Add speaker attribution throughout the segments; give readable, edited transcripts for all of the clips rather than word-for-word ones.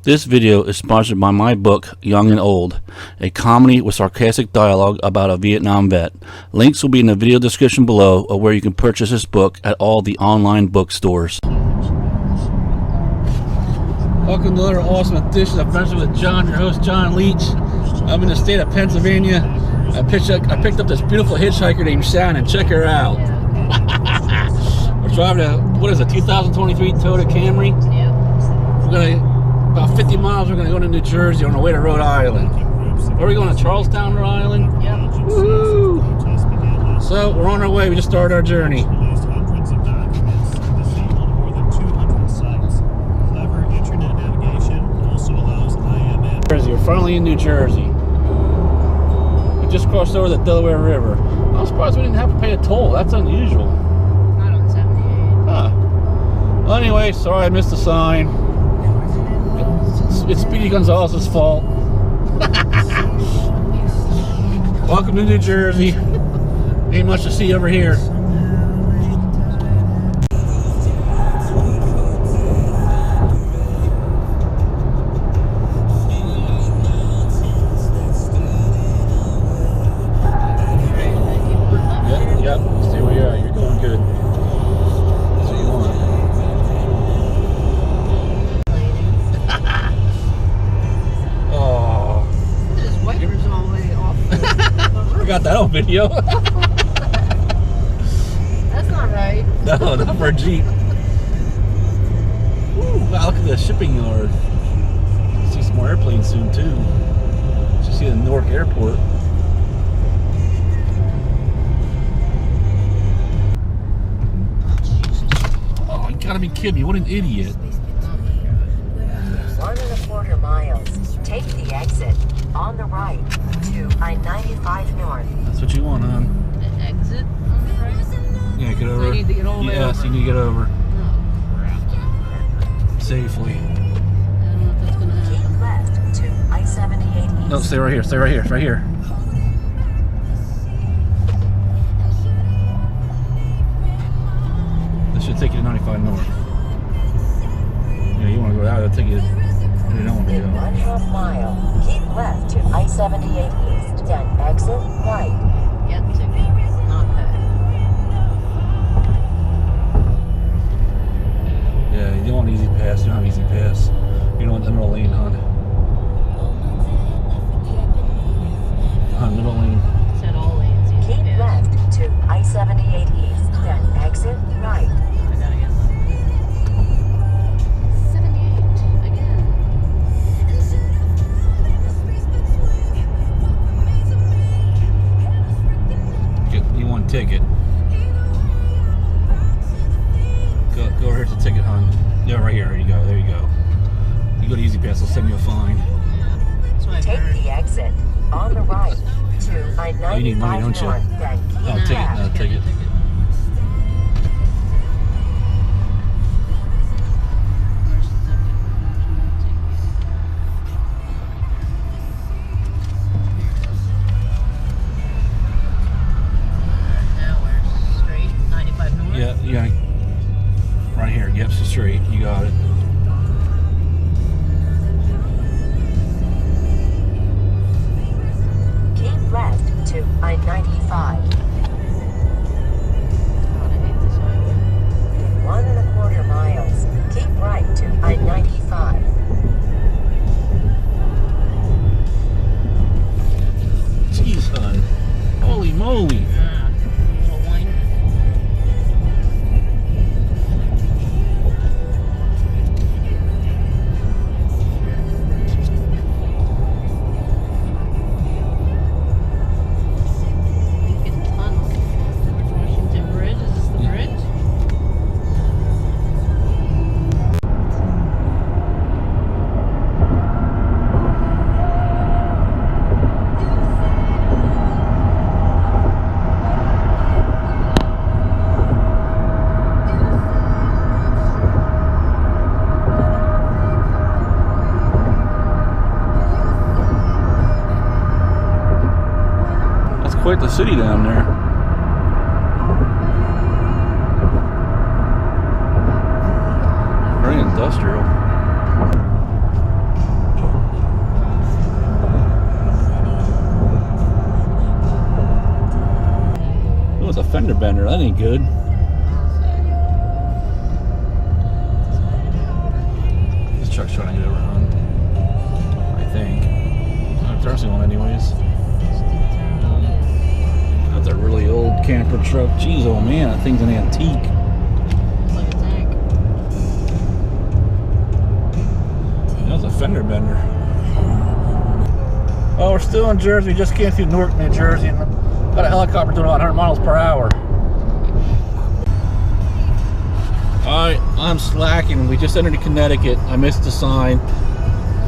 Speaker 1: This video is sponsored by my book, Young and Old, a comedy with sarcastic dialogue about a Vietnam vet. Links will be in the video description below of where you can purchase this book at all the online bookstores. Welcome to another awesome edition of Adventure with John, your host, John Leach. I'm in the state of Pennsylvania. I picked up this beautiful hitchhiker named Shannon. Check her out. We're driving a, what is it, 2023 Toyota Camry?
Speaker 2: Yeah.
Speaker 1: We're going to about 50 miles, we're going to go to New Jersey on our way to Rhode Island. Where are we going, to Charlestown, Rhode Island?
Speaker 2: Yep.
Speaker 1: Woohoo! So, we're on our way. We just started our journey. We're finally in New Jersey. We just crossed over the Delaware River. I'm surprised we didn't have to pay a toll. That's unusual.
Speaker 2: Not on 78.
Speaker 1: Huh. Well, anyway, sorry I missed the sign. It's Speedy Gonzalez's fault. Welcome to New Jersey. Ain't much to see over here. Yep. Stay where you're at. You're doing good. That's what you want. I got that on video.
Speaker 2: That's not right.
Speaker 1: No, not for a Jeep. Ooh, wow, look at the shipping yard. See some more airplanes soon too. Should see the Newark Airport. Oh, you gotta be kidding me! What an idiot!
Speaker 3: 1.25 miles. Take the exit on the right to I-95 North.
Speaker 1: That's what you want, hon.
Speaker 2: The exit on the right?
Speaker 1: Yeah, get over.
Speaker 2: I need to get all the way
Speaker 1: yes,
Speaker 2: over.
Speaker 1: you need to get over
Speaker 2: Oh, crap.
Speaker 1: safely.
Speaker 2: I don't know if that's going to
Speaker 3: Keep
Speaker 2: happen.
Speaker 3: left to I-78 East.
Speaker 1: No, stay right here. Stay right here. Right here. This should take you to 95 North. Yeah, you want to go out? That'll take you. You don't want to
Speaker 3: In
Speaker 1: go.
Speaker 3: 1/2 mile, keep left to I-78 East. Then exit right.
Speaker 2: Get to not pay.
Speaker 1: Yeah, you don't want easy pass. You don't have easy pass. You don't want the middle lane, hon. Middle lane.
Speaker 2: Said all lanes. You
Speaker 3: Keep
Speaker 2: can pass.
Speaker 3: left to I-78 East. Then exit right.
Speaker 2: I gotta get left. 78 again.
Speaker 1: You want a ticket. Go over here to the ticket, hon. Yeah, right here. There you go. There you go. You go to easy pass. They'll send you a fine.
Speaker 2: Yeah. That's what I
Speaker 3: Take
Speaker 2: heard.
Speaker 3: the exit on the right to I-95
Speaker 1: Oh, you need money, don't you?
Speaker 3: North. Then keep
Speaker 1: Oh, ticket.
Speaker 3: left.
Speaker 1: No, ticket. Yeah, yeah. Right here. Yep, so straight. You got it.
Speaker 3: Keep left to I-95. 1.25 miles. Keep right to I-95.
Speaker 1: Jeez, hon. Holy moly.
Speaker 2: Little wine. Lincoln Tunnel. George Washington Bridge. Is this the bridge?
Speaker 1: Quite the city down there. Very industrial. That ain't good. This truck's trying to get overrun. I think. I'm turning on anyways. That's a really old camper truck. Jeez, oh man, that thing's an antique.
Speaker 2: It's like a tank.
Speaker 1: That was a fender bender. Oh, we're still in Jersey. We just came through Newark, New Jersey, and got a helicopter doing about 100 miles per hour. Alright, I'm slacking. We just entered Connecticut. I missed the sign.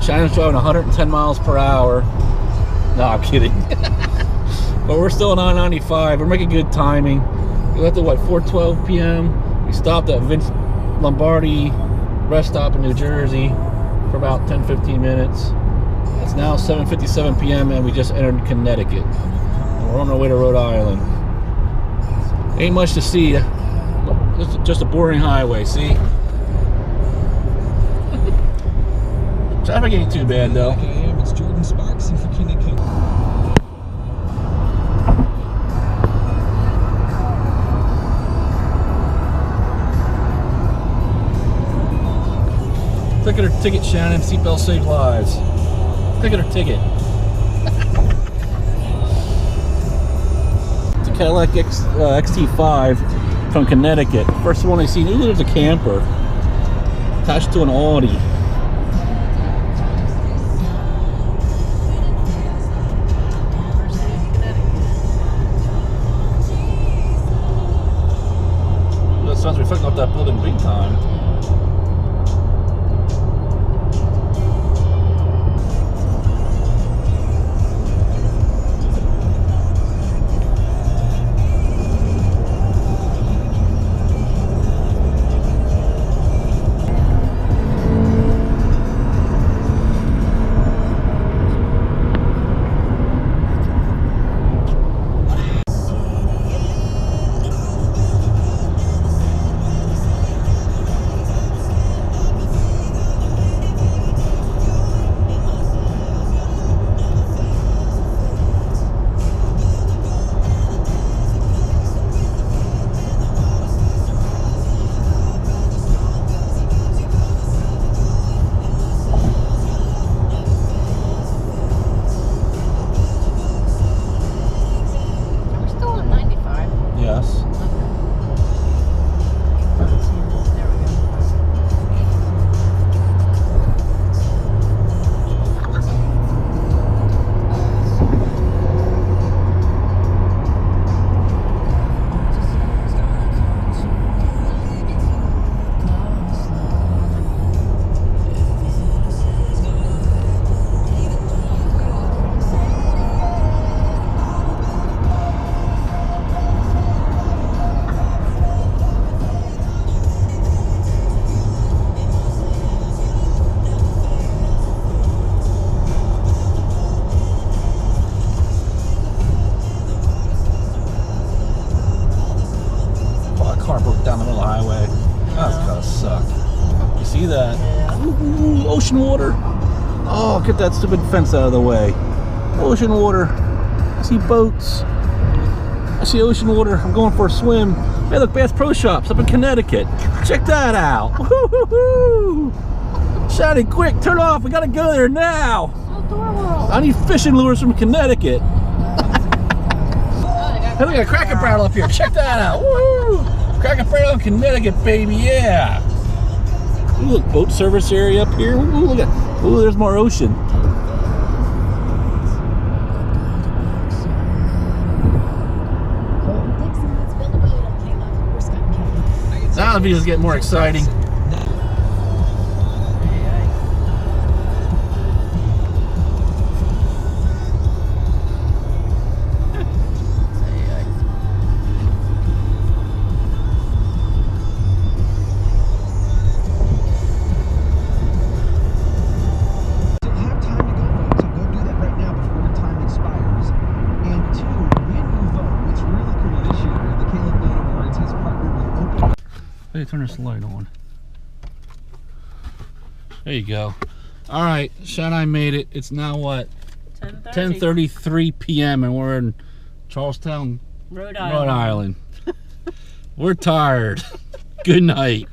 Speaker 1: China's driving 110 miles per hour. No, I'm kidding. But we're still on I-95. We're making good timing. We left at what, 4:12 p.m. We stopped at Vince Lombardi rest stop in New Jersey for about 10-15 minutes. It's now 7:57 p.m. and we just entered Connecticut. And we're on our way to Rhode Island. Ain't much to see. Just a boring highway, see? Traffic ain't too bad though.
Speaker 4: It's Jordan Sparks in Virginia.
Speaker 1: Ticket or ticket, Shannon. Seatbelt save lives. Ticket or ticket. It's a Cadillac XT5 from Connecticut. First one I seen. Ooh, there's a camper attached to an Audi. That sun's reflecting off that building big time. Down the middle of the highway. That's gotta suck. You see that? Ooh, ocean water. Oh, get that stupid fence out of the way. Ocean water. I see boats. I see ocean water. I'm going for a swim. Hey, look, Bass Pro Shops up in Connecticut. Check that out. Woo-hoo-hoo. Shouting quick, turn off. We gotta go there now.
Speaker 2: Outdoor world.
Speaker 1: I need fishing lures from Connecticut. Hey, look at a Cracker Barrel up here. Check that out. Woo! Cracker Barrel in Connecticut, baby, yeah. Ooh, look, boat service area up here. Ooh, look at. Ooh, there's more ocean. Now the videos get more exciting. Hey, turn this light on. There you go. All right, Shad, I made it. It's now what? 10:33 p.m. and we're in Charlestown,
Speaker 2: Rhode
Speaker 1: Island. We're tired. Good night.